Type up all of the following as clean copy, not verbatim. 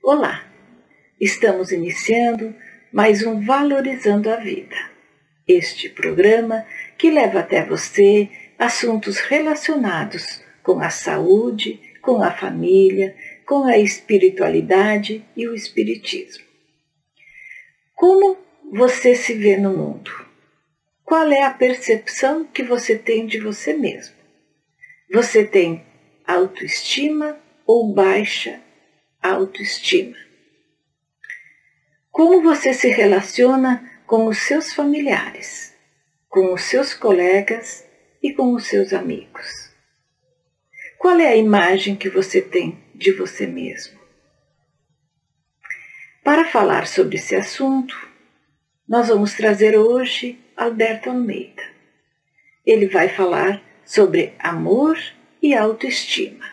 Olá, estamos iniciando mais um Valorizando a Vida. Este programa que leva até você assuntos relacionados com a saúde, com a família, com a espiritualidade e o espiritismo. Como você se vê no mundo? Qual é a percepção que você tem de você mesmo? Você tem autoestima ou baixa autoestima? Como você se relaciona com os seus familiares, com os seus colegas e com os seus amigos? Qual é a imagem que você tem de você mesmo? Para falar sobre esse assunto, nós vamos trazer hoje Alberto Almeida. Ele vai falar sobre amor e autoestima.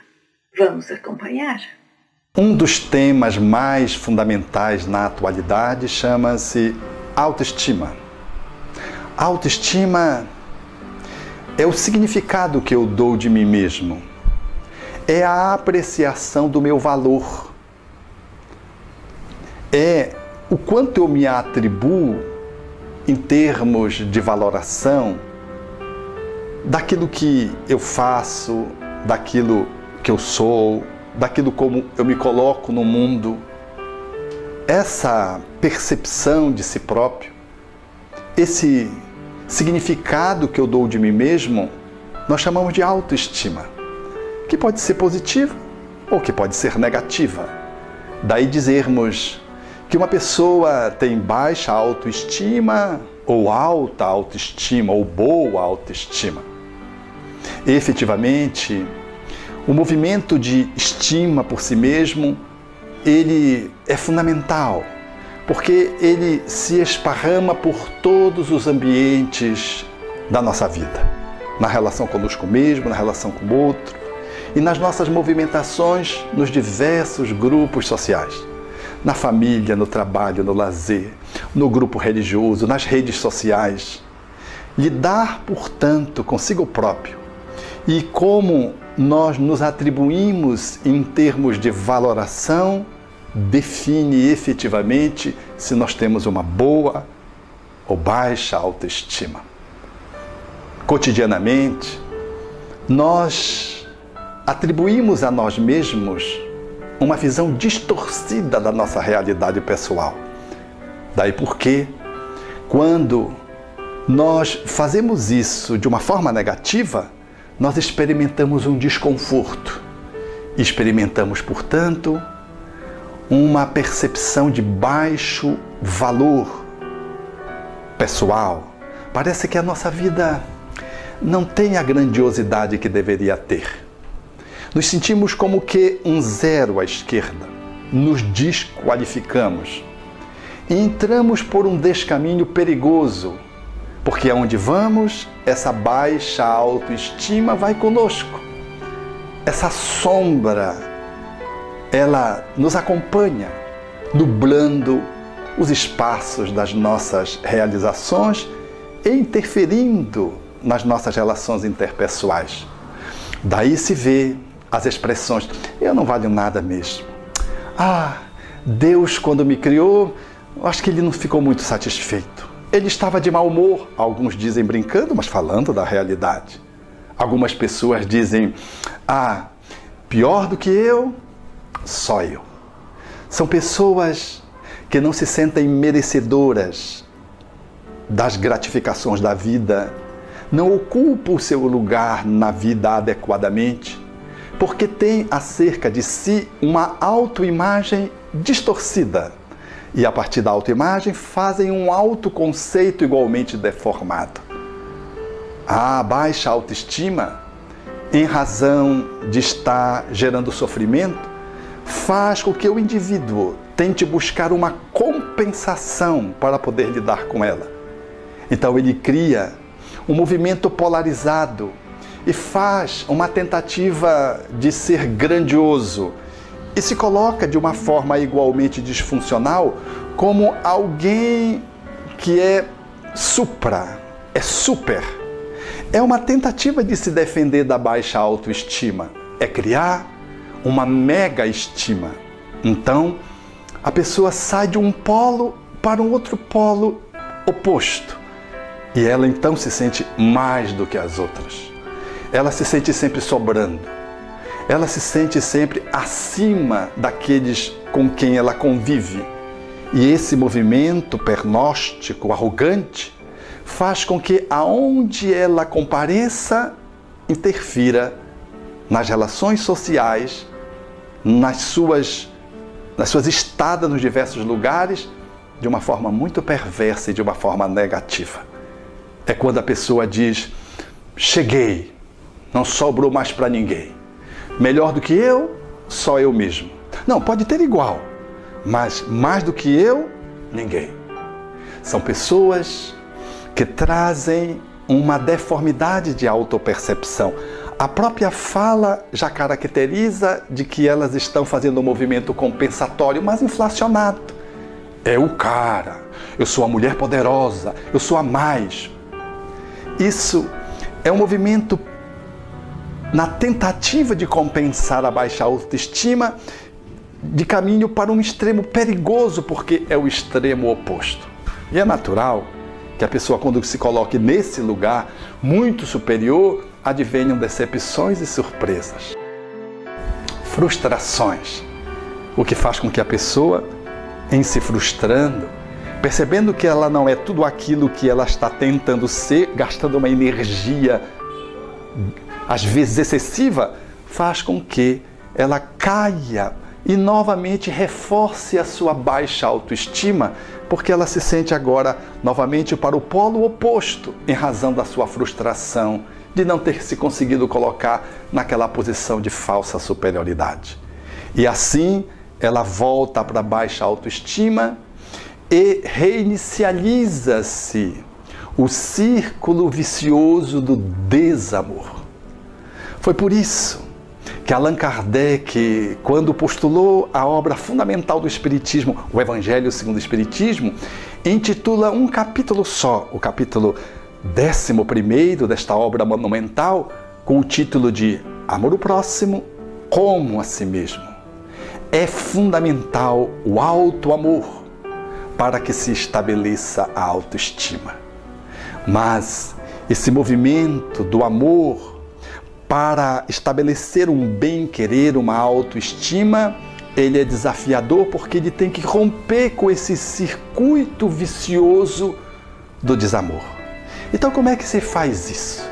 Vamos acompanhar? Um dos temas mais fundamentais na atualidade chama-se autoestima. Autoestima é o significado que eu dou de mim mesmo. É a apreciação do meu valor. É o quanto eu me atribuo em termos de valoração daquilo que eu faço, daquilo que eu sou, daquilo como eu me coloco no mundo. Essa percepção de si próprio, esse significado que eu dou de mim mesmo, nós chamamos de autoestima, que pode ser positiva ou que pode ser negativa. Daí dizermos que uma pessoa tem baixa autoestima ou alta autoestima ou boa autoestima. Efetivamente, o movimento de estima por si mesmo, ele é fundamental, porque ele se esparrama por todos os ambientes da nossa vida, na relação conosco mesmo, na relação com o outro e nas nossas movimentações nos diversos grupos sociais, na família, no trabalho, no lazer, no grupo religioso, nas redes sociais. Lidar, portanto, consigo próprio e como nós nos atribuímos em termos de valoração define efetivamente se nós temos uma boa ou baixa autoestima. Cotidianamente, nós atribuímos a nós mesmos uma visão distorcida da nossa realidade pessoal. Daí porque, quando nós fazemos isso de uma forma negativa, nós experimentamos um desconforto. Experimentamos, portanto, uma percepção de baixo valor pessoal. Parece que a nossa vida não tem a grandiosidade que deveria ter. Nos sentimos como que um zero à esquerda. Nos desqualificamos. E entramos por um descaminho perigoso, porque aonde vamos, essa baixa autoestima vai conosco. Essa sombra, ela nos acompanha, nublando os espaços das nossas realizações e interferindo nas nossas relações interpessoais. Daí se vê as expressões: eu não valho nada mesmo. Deus, quando me criou, acho que ele não ficou muito satisfeito. Ele estava de mau humor, alguns dizem brincando, mas falando da realidade. Algumas pessoas dizem: pior do que eu, só eu. São pessoas que não se sentem merecedoras das gratificações da vida, não ocupam o seu lugar na vida adequadamente, porque têm acerca de si uma autoimagem distorcida. E a partir da autoimagem fazem um autoconceito igualmente deformado. A baixa autoestima, em razão de estar gerando sofrimento, faz com que o indivíduo tente buscar uma compensação para poder lidar com ela. Então ele cria um movimento polarizado e faz uma tentativa de ser grandioso, e se coloca de uma forma igualmente disfuncional como alguém que é supra, é super. É uma tentativa de se defender da baixa autoestima, é criar uma mega estima. Então, a pessoa sai de um polo para um outro polo oposto. E ela então se sente mais do que as outras. Ela se sente sempre sobrando. Ela se sente sempre acima daqueles com quem ela convive. E esse movimento pernóstico, arrogante, faz com que aonde ela compareça, interfira nas relações sociais, nas suas estadas nos diversos lugares, de uma forma muito perversa e de uma forma negativa. É quando a pessoa diz: cheguei, não sobrou mais para ninguém. Melhor do que eu, só eu mesmo. Não, pode ter igual, mas mais do que eu, ninguém. São pessoas que trazem uma deformidade de autopercepção. A própria fala já caracteriza de que elas estão fazendo um movimento compensatório, mas inflacionado. É o cara, eu sou a mulher poderosa, eu sou a mais. Isso é um movimento na tentativa de compensar a baixa autoestima, de caminho para um extremo perigoso, porque é o extremo oposto. E é natural que a pessoa, quando se coloque nesse lugar muito superior, advenham decepções e surpresas, frustrações, o que faz com que a pessoa, em se frustrando, percebendo que ela não é tudo aquilo que ela está tentando ser, gastando uma energia, às vezes excessiva, faz com que ela caia e novamente reforce a sua baixa autoestima, porque ela se sente agora novamente para o polo oposto, em razão da sua frustração, de não ter se conseguido colocar naquela posição de falsa superioridade. E assim ela volta para a baixa autoestima e reinicializa-se o círculo vicioso do desamor. Foi por isso que Allan Kardec, quando postulou a obra fundamental do Espiritismo, o Evangelho segundo o Espiritismo, intitula um capítulo só, o capítulo 11º desta obra monumental, com o título de Amor ao Próximo como a si mesmo. É fundamental o auto-amor para que se estabeleça a autoestima. Mas esse movimento do amor para estabelecer um bem-querer, uma autoestima, ele é desafiador porque ele tem que romper com esse circuito vicioso do desamor. Então, como é que se faz isso?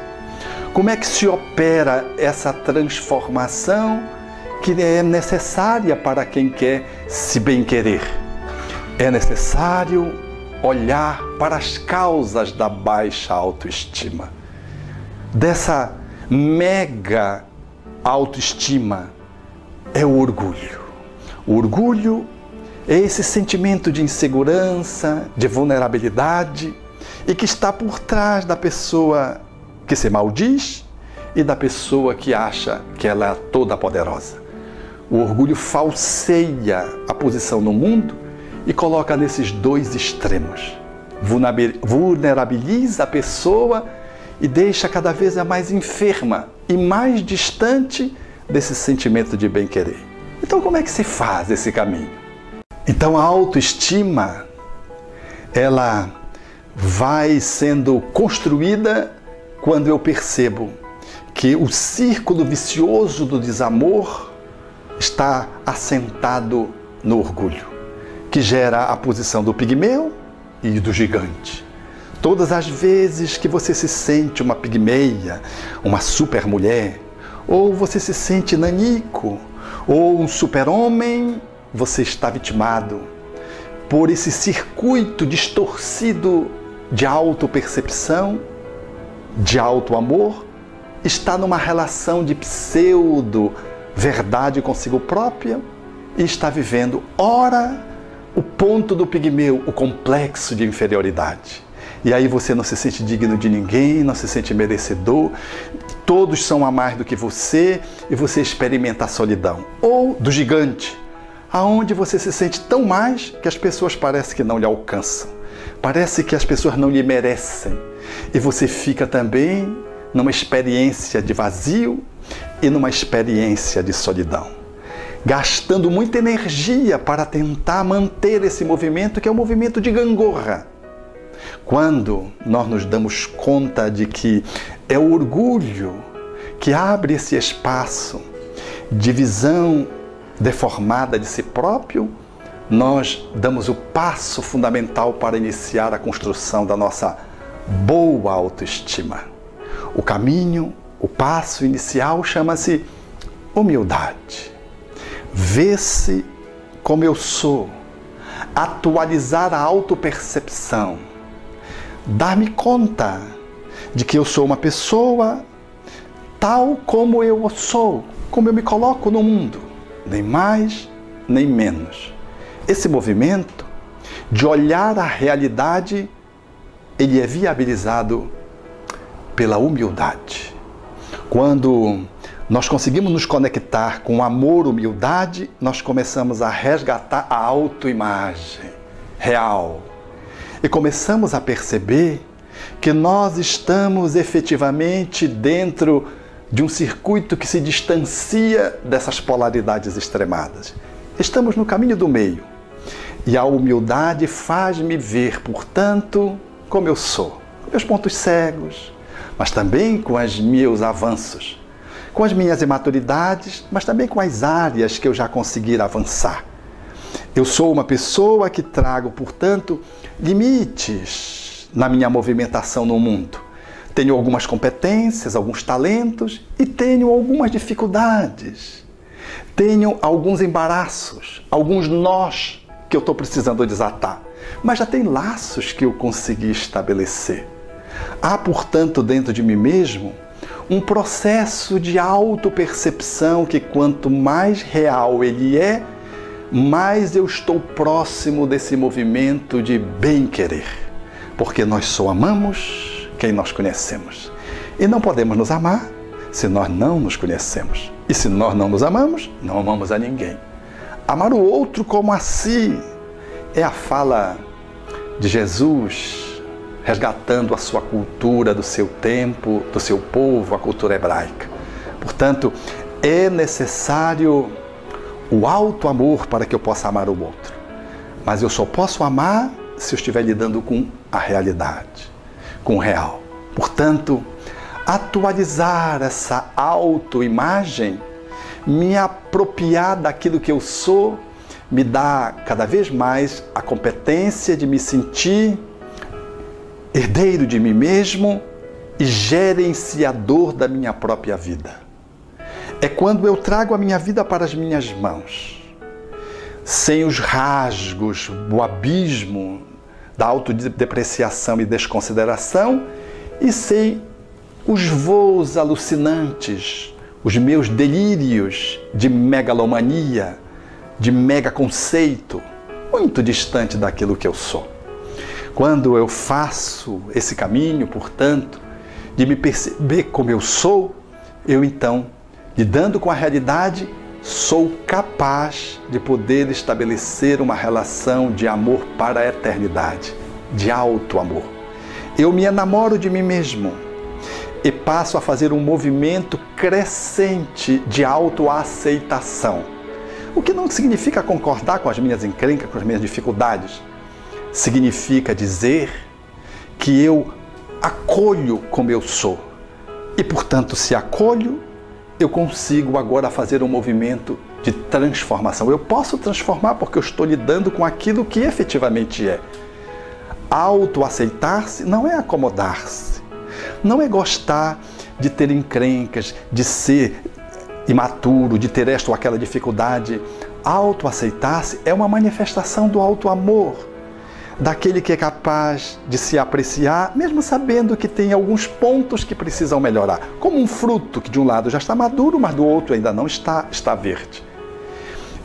Como é que se opera essa transformação que é necessária para quem quer se bem-querer? É necessário olhar para as causas da baixa autoestima, dessa mega autoestima. É o orgulho. O orgulho é esse sentimento de insegurança, de vulnerabilidade, e que está por trás da pessoa que se maldiz e da pessoa que acha que ela é toda poderosa. O orgulho falseia a posição no mundo e coloca nesses dois extremos. Vulnerabiliza a pessoa e deixa cada vez mais enferma e mais distante desse sentimento de bem-querer. Então, como é que se faz esse caminho? Então, a autoestima, ela vai sendo construída quando eu percebo que o círculo vicioso do desamor está assentado no orgulho, que gera a posição do pigmeu e do gigante. Todas as vezes que você se sente uma pigmeia, uma supermulher, ou você se sente nanico, ou um super-homem, você está vitimado por esse circuito distorcido de autopercepção, de auto-amor, está numa relação de pseudo-verdade consigo própria e está vivendo, ora, o ponto do pigmeu, o complexo de inferioridade. E aí você não se sente digno de ninguém, não se sente merecedor, todos são a mais do que você e você experimenta a solidão. Ou do gigante, aonde você se sente tão mais que as pessoas parecem que não lhe alcançam. Parece que as pessoas não lhe merecem. E você fica também numa experiência de vazio e numa experiência de solidão. gastando muita energia para tentar manter esse movimento, que é um movimento de gangorra. Quando nós nos damos conta de que é o orgulho que abre esse espaço de visão deformada de si próprio, nós damos o passo fundamental para iniciar a construção da nossa boa autoestima. O caminho, o passo inicial chama-se humildade. Ver-se como eu sou, atualizar a autopercepção, dar-me conta de que eu sou uma pessoa tal como eu sou, como eu me coloco no mundo, nem mais, nem menos. Esse movimento de olhar a realidade, ele é viabilizado pela humildade. Quando nós conseguimos nos conectar com amor, humildade, nós começamos a resgatar a autoimagem real. E começamos a perceber que nós estamos efetivamente dentro de um circuito que se distancia dessas polaridades extremadas. Estamos no caminho do meio. E a humildade faz-me ver, portanto, como eu sou, com meus pontos cegos, mas também com os meus avanços, com as minhas imaturidades, mas também com as áreas que eu já consegui avançar. Eu sou uma pessoa que trago, portanto, limites na minha movimentação no mundo. Tenho algumas competências, alguns talentos e tenho algumas dificuldades. Tenho alguns embaraços, alguns nós que eu estou precisando desatar. Mas já tem laços que eu consegui estabelecer. Há, portanto, dentro de mim mesmo, um processo de autopercepção que quanto mais real ele é, mais eu estou próximo desse movimento de bem-querer. Porque nós só amamos quem nós conhecemos. E não podemos nos amar se nós não nos conhecemos. E se nós não nos amamos, não amamos a ninguém. Amar o outro como a si é a fala de Jesus, resgatando a sua cultura, do seu tempo, do seu povo, a cultura hebraica. Portanto, é necessário o alto amor para que eu possa amar o outro. Mas eu só posso amar se eu estiver lidando com a realidade, com o real. Portanto, atualizar essa autoimagem, me apropriar daquilo que eu sou, me dá cada vez mais a competência de me sentir herdeiro de mim mesmo e gerenciador da minha própria vida. É quando eu trago a minha vida para as minhas mãos, sem os rasgos, o abismo da autodepreciação e desconsideração e sem os voos alucinantes, os meus delírios de megalomania, de megaconceito, muito distante daquilo que eu sou. Quando eu faço esse caminho, portanto, de me perceber como eu sou, eu então, lidando com a realidade, sou capaz de poder estabelecer uma relação de amor para a eternidade, de alto amor. Eu me enamoro de mim mesmo e passo a fazer um movimento crescente de autoaceitação. O que não significa concordar com as minhas encrencas, com as minhas dificuldades. Significa dizer que eu acolho como eu sou. E, portanto, se acolho, eu consigo agora fazer um movimento de transformação. Eu posso transformar porque eu estou lidando com aquilo que efetivamente é. Autoaceitar-se não é acomodar-se. Não é gostar de ter encrencas, de ser imaturo, de ter esta ou aquela dificuldade. Autoaceitar-se é uma manifestação do alto amor, daquele que é capaz de se apreciar, mesmo sabendo que tem alguns pontos que precisam melhorar. Como um fruto que de um lado já está maduro, mas do outro ainda não está verde.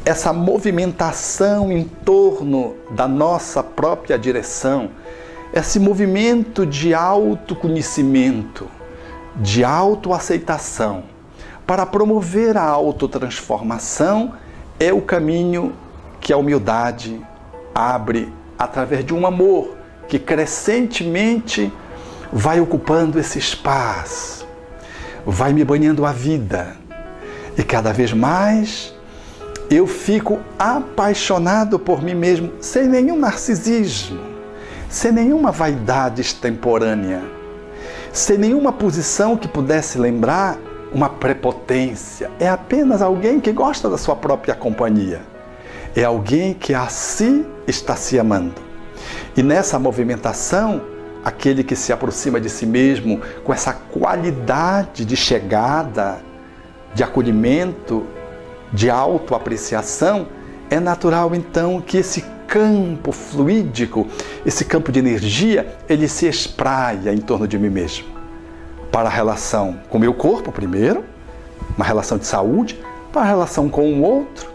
Essa movimentação em torno da nossa própria direção, esse movimento de autoconhecimento, de autoaceitação, para promover a autotransformação, é o caminho que a humildade abre através de um amor que crescentemente vai ocupando esse espaço, vai me banhando a vida. E cada vez mais eu fico apaixonado por mim mesmo, sem nenhum narcisismo, sem nenhuma vaidade extemporânea, sem nenhuma posição que pudesse lembrar uma prepotência. É apenas alguém que gosta da sua própria companhia. É alguém que a si está se amando. E nessa movimentação, aquele que se aproxima de si mesmo com essa qualidade de chegada, de acolhimento, de autoapreciação, é natural então que esse campo fluídico, esse campo de energia, ele se espraia em torno de mim mesmo. Para a relação com o meu corpo primeiro, uma relação de saúde, para a relação com o outro,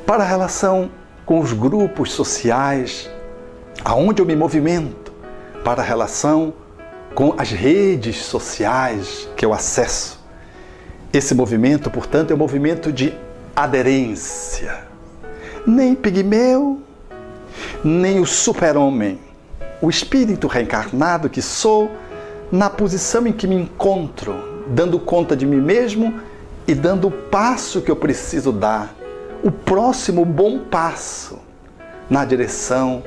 para a relação com os grupos sociais, aonde eu me movimento, para a relação com as redes sociais que eu acesso. Esse movimento, portanto, é um movimento de aderência. Nem pigmeu, nem o super-homem, o espírito reencarnado que sou, na posição em que me encontro, dando conta de mim mesmo e dando o passo que eu preciso dar, o próximo bom passo, na direção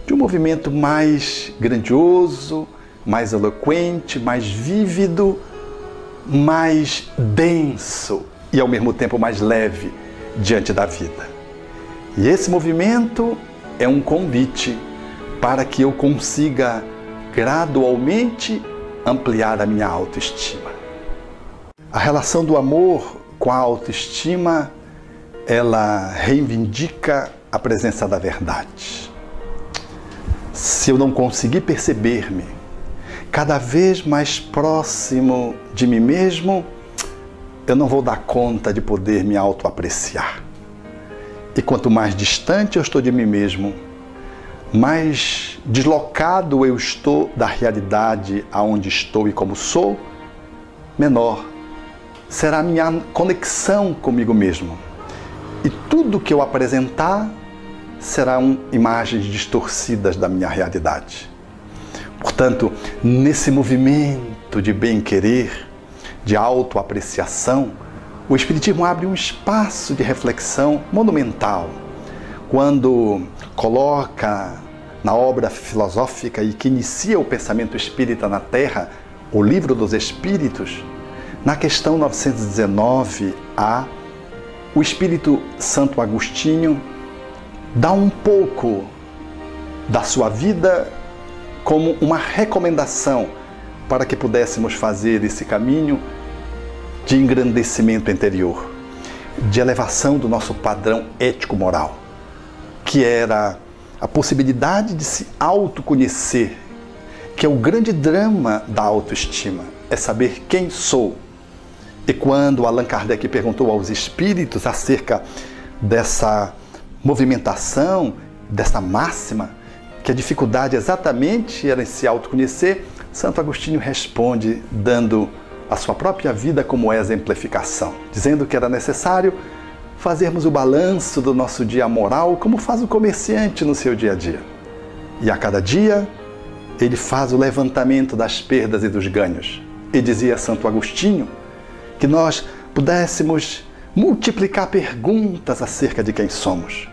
de um movimento mais grandioso, mais eloquente, mais vívido, mais denso e ao mesmo tempo mais leve diante da vida. E esse movimento é um convite para que eu consiga gradualmente ampliar a minha autoestima. A relação do amor com a autoestima, ela reivindica a presença da verdade. Se eu não conseguir perceber-me cada vez mais próximo de mim mesmo, eu não vou dar conta de poder me autoapreciar. E quanto mais distante eu estou de mim mesmo, mais deslocado eu estou da realidade aonde estou e como sou, menor será a minha conexão comigo mesmo. E tudo que eu apresentar serão imagens distorcidas da minha realidade. Portanto, nesse movimento de bem-querer, de autoapreciação, o Espiritismo abre um espaço de reflexão monumental, quando coloca na obra filosófica e que inicia o pensamento espírita na Terra, o Livro dos Espíritos, na questão 919A, o Espírito Santo Agostinho dá um pouco da sua vida como uma recomendação para que pudéssemos fazer esse caminho de engrandecimento interior, de elevação do nosso padrão ético-moral, que era a possibilidade de se autoconhecer, que é o grande drama da autoestima, é saber quem sou. E quando Allan Kardec perguntou aos espíritos acerca dessa movimentação, dessa máxima, que a dificuldade exatamente era em se autoconhecer, Santo Agostinho responde dando a sua própria vida como exemplificação, dizendo que era necessário fazermos o balanço do nosso dia moral como faz o comerciante no seu dia a dia. E a cada dia ele faz o levantamento das perdas e dos ganhos. E dizia Santo Agostinho que nós pudéssemos multiplicar perguntas acerca de quem somos,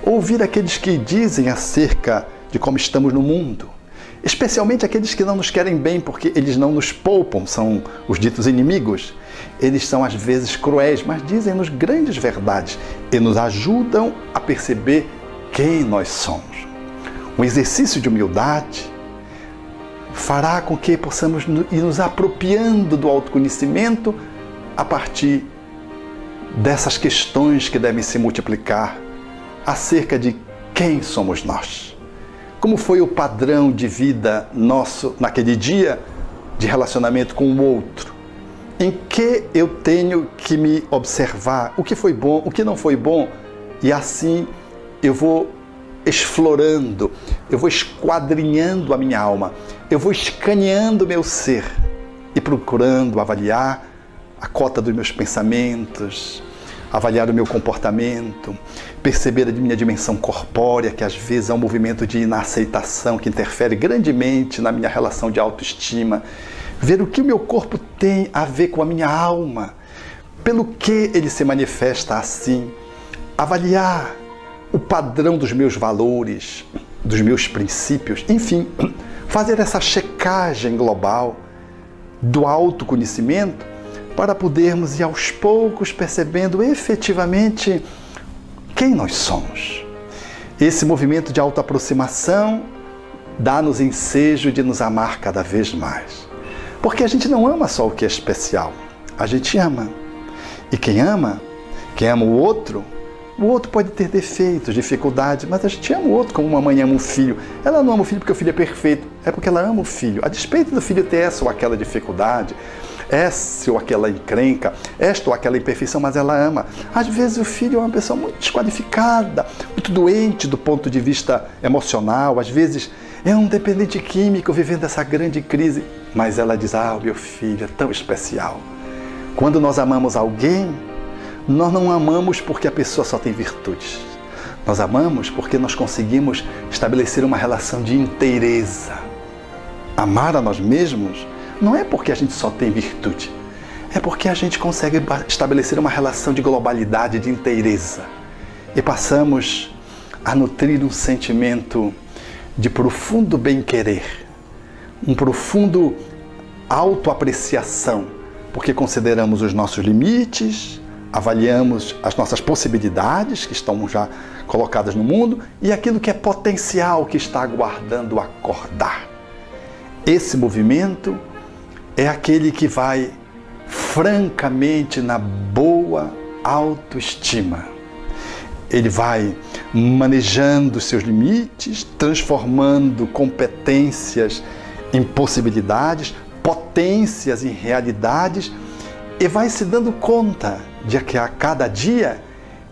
ouvir aqueles que dizem acerca de como estamos no mundo, especialmente aqueles que não nos querem bem porque eles não nos poupam, são os ditos inimigos. Eles são às vezes cruéis, mas dizem-nos grandes verdades e nos ajudam a perceber quem nós somos. Um exercício de humildade fará com que possamos ir nos apropriando do autoconhecimento a partir dessas questões que devem se multiplicar acerca de quem somos nós. Como foi o padrão de vida nosso naquele dia de relacionamento com o outro? Em que eu tenho que me observar? O que foi bom, o que não foi bom? E assim eu vou explorando, eu vou esquadrinhando a minha alma, eu vou escaneando o meu ser e procurando avaliar a cota dos meus pensamentos, avaliar o meu comportamento, perceber a minha dimensão corpórea, que às vezes é um movimento de inaceitação que interfere grandemente na minha relação de autoestima, ver o que o meu corpo tem a ver com a minha alma, pelo que ele se manifesta assim, avaliar o padrão dos meus valores, dos meus princípios, enfim, fazer essa checagem global do autoconhecimento para podermos ir aos poucos percebendo efetivamente quem nós somos. Esse movimento de autoaproximação dá-nos ensejo de nos amar cada vez mais. Porque a gente não ama só o que é especial, a gente ama. E quem ama o outro pode ter defeitos, dificuldades, mas a gente ama o outro como uma mãe ama um filho. Ela não ama o filho porque o filho é perfeito, é porque ela ama o filho. A despeito do filho ter essa ou aquela dificuldade, essa ou aquela encrenca, esta ou aquela imperfeição, mas ela ama. Às vezes o filho é uma pessoa muito desqualificada, muito doente do ponto de vista emocional, às vezes é um dependente químico vivendo essa grande crise, mas ela diz, o meu filho é tão especial. Quando nós amamos alguém, nós não amamos porque a pessoa só tem virtudes. Nós amamos porque nós conseguimos estabelecer uma relação de inteireza. Amar a nós mesmos não é porque a gente só tem virtude. É porque a gente consegue estabelecer uma relação de globalidade, de inteireza. E passamos a nutrir um sentimento de profundo bem-querer, um profundo autoapreciação, porque consideramos os nossos limites, avaliamos as nossas possibilidades que estão já colocadas no mundo e aquilo que é potencial que está aguardando acordar. Esse movimento é aquele que vai francamente na boa autoestima. Ele vai manejando os seus limites, transformando competências em possibilidades, potências em realidades, e vai se dando conta de que a cada dia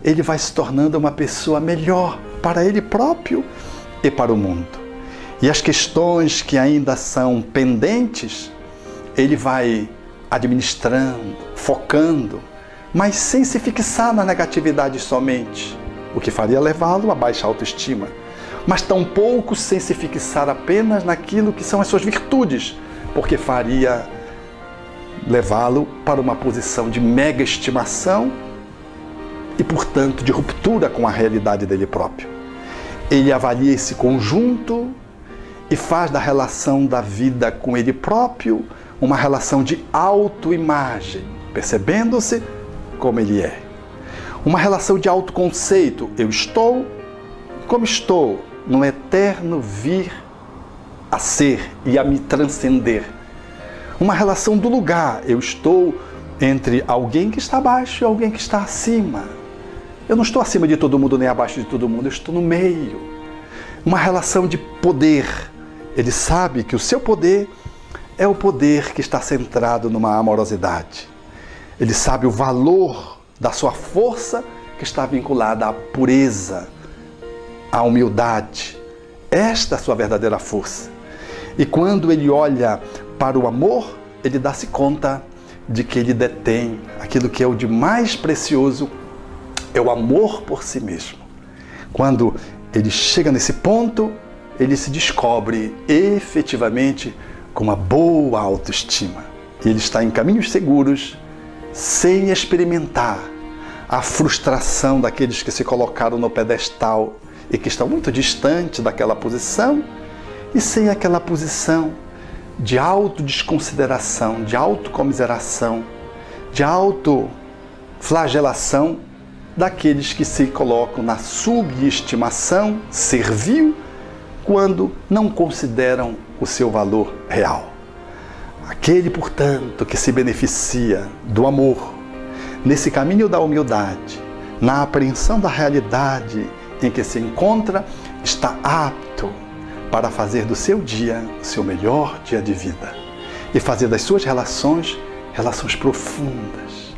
ele vai se tornando uma pessoa melhor para ele próprio e para o mundo. E as questões que ainda são pendentes, ele vai administrando, focando, mas sem se fixar na negatividade somente, o que faria levá-lo a baixa autoestima, mas tampouco sem se fixar apenas naquilo que são as suas virtudes, porque faria levá-lo para uma posição de mega estimação e, portanto, de ruptura com a realidade dele próprio. Ele avalia esse conjunto e faz da relação da vida com ele próprio uma relação de autoimagem, percebendo-se como ele é. Uma relação de autoconceito. Eu estou como estou, no eterno vir a ser e a me transcender. Uma relação do lugar. Eu estou entre alguém que está abaixo e alguém que está acima. Eu não estou acima de todo mundo nem abaixo de todo mundo, eu estou no meio. Uma relação de poder. Ele sabe que o seu poder é o poder que está centrado numa amorosidade. Ele sabe o valor da sua força que está vinculada à pureza, à humildade. Esta é a sua verdadeira força. E quando ele olha para o amor, ele dá-se conta de que ele detém aquilo que é o de mais precioso, é o amor por si mesmo. Quando ele chega nesse ponto, ele se descobre efetivamente com uma boa autoestima. E ele está em caminhos seguros, sem experimentar a frustração daqueles que se colocaram no pedestal e que estão muito distantes daquela posição, e sem aquela posição de autodesconsideração, de autocomiseração, de autoflagelação daqueles que se colocam na subestimação servil quando não consideram o seu valor real. Aquele, portanto, que se beneficia do amor, nesse caminho da humildade, na apreensão da realidade em que se encontra, está apto para fazer do seu dia o seu melhor dia de vida e fazer das suas relações, relações profundas,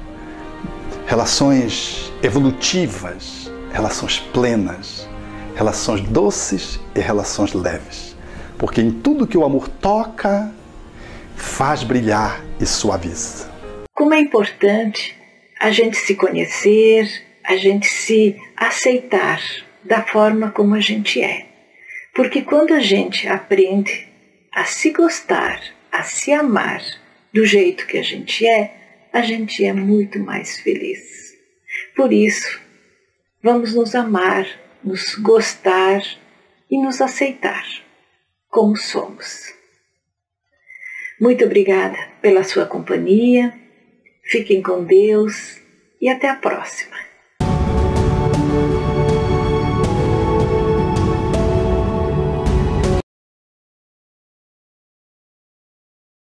relações evolutivas, relações plenas, relações doces e relações leves. Porque em tudo que o amor toca, faz brilhar e suaviza. Como é importante a gente se conhecer, a gente se aceitar da forma como a gente é. Porque quando a gente aprende a se gostar, a se amar do jeito que a gente é muito mais feliz. Por isso, vamos nos amar, nos gostar e nos aceitar como somos. Muito obrigada pela sua companhia, fiquem com Deus e até a próxima.